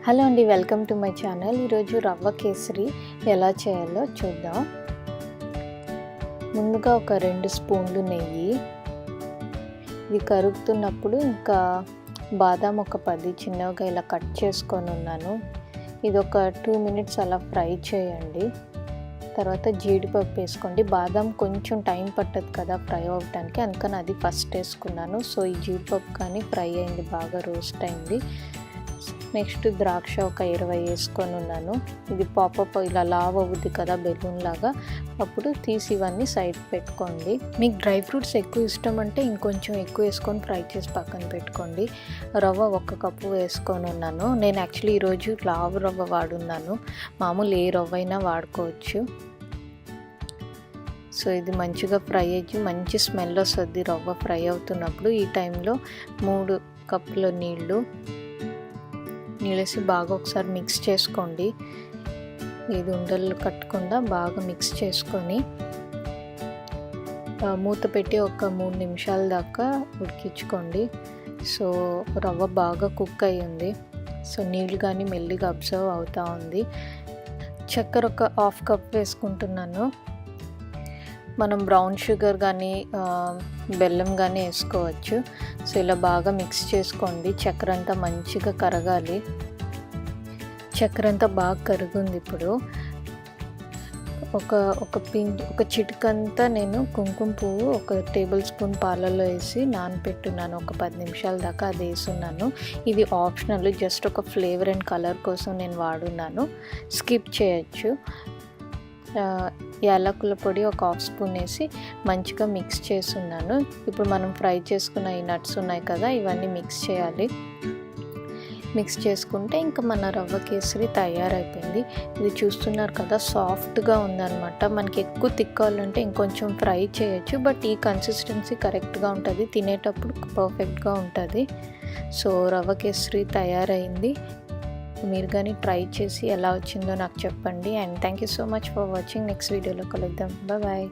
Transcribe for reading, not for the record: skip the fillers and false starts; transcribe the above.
Hello అండి, welcome to my channel. ఈరోజు రవ్వ కేసరి ఎలా చేయాలో చూద్దాం. ముందుగా ఒక 2 స్పూన్లు నెయ్యి, ఇది కరుగుతున్నప్పుడు ఇంకా బాదాం ఒక 10 చిన్నగా ఇలా కట్ చేసుకొని ఉన్నాను. ఇది ఒక 2 మినిట్స్ అలా ఫ్రై చేయండి. తర్వాత జీడిపప్పు వేసుకోండి. బాదాం కొంచెం టైం పట్టదు కదా ఫ్రై అవ్వడానికి, అందుకని అది ఫస్ట్ వేసుకున్నాను. సో ఈ జీడిపప్పు కానీ ఫ్రై అయింది, బాగా రోస్ట్ అయింది. నెక్స్ట్ ద్రాక్ష ఒక 20 వేసుకొని ఉన్నాను. ఇది పాపప్ ఇలా లావ్ అవుద్ది కదా బెలూన్ లాగా, అప్పుడు తీసి ఇవన్నీ సైడ్ పెట్టుకోండి. మీకు డ్రై ఫ్రూట్స్ ఎక్కువ ఇష్టం అంటే ఇంకొంచెం ఎక్కువ వేసుకొని ఫ్రై చేసి పక్కన పెట్టుకోండి. రవ్వ 1 కప్పు వేసుకొని ఉన్నాను. నేను యాక్చువల్లీ ఈరోజు లావ్ రవ్వ వాడున్నాను, మామూలు ఏ రవ్వ అయినా వాడుకోవచ్చు. సో ఇది మంచిగా ఫ్రై అయ్యి మంచి స్మెల్ వస్తుంది రవ్వ ఫ్రై అవుతున్నప్పుడు. ఈ టైంలో 3 కప్పుల నీళ్ళు వేసి బాగా ఒకసారి మిక్స్ చేసుకోండి. ఇది ఉండలు కట్టకుండా బాగా మిక్స్ చేసుకొని మూత పెట్టి ఒక 3 నిమిషాల దాకా ఉడికించుకోండి. సో రవ్వ బాగా కుక్ అయ్యింది. సో నీళ్ళు కానీ మెల్లిగా అబ్జర్వ్ అవుతూ ఉంది. చక్కెర ఒక 1/2 కప్ వేసుకుంటున్నాను. మనం బ్రౌన్ షుగర్ కానీ బెల్లం కానీ వేసుకోవచ్చు. సో ఇలా బాగా మిక్స్ చేసుకోండి. చక్కెర అంతా మంచిగా కరగాలి. చక్కెర అంతా బాగా కరుగుంది. ఇప్పుడు ఒక చిటికంతా నేను కుంకుమ పువ్వు 1 టేబుల్ స్పూన్ పాలల్లో వేసి నానబెట్టున్నాను. ఒక 10 నిమిషాల దాకా అది వేసున్నాను. ఇది ఆప్షనల్, జస్ట్ ఒక ఫ్లేవర్ అండ్ కలర్ కోసం నేను వాడున్నాను, స్కిప్ చేయొచ్చు. యాలకుల పొడి ఒక 1/2 స్పూన్ వేసి మంచిగా మిక్స్ చేస్తున్నాను. ఇప్పుడు మనం ఫ్రై చేసుకున్న ఈ నట్స్ ఉన్నాయి కదా, ఇవన్నీ మిక్స్ చేయాలి. మిక్స్ చేసుకుంటే ఇంకా మన రవ్వ కేసరి తయారైపోయింది. ఇది చూస్తున్నారు కదా, సాఫ్ట్గా ఉందన్నమాట. మనకి ఎక్కువ తిక్కాలంటే ఇంకొంచెం ఫ్రై చేయొచ్చు, బట్ ఈ కన్సిస్టెన్సీ కరెక్ట్గా ఉంటుంది, తినేటప్పుడు పర్ఫెక్ట్గా ఉంటుంది. సో రవ్వ కేసరి తయారైంది. మీరు కానీ ట్రై చేసి ఎలా వచ్చిందో నాకు చెప్పండి. And thank you so much for watching. Next వీడియోలో కలుద్దాం. బాయ్.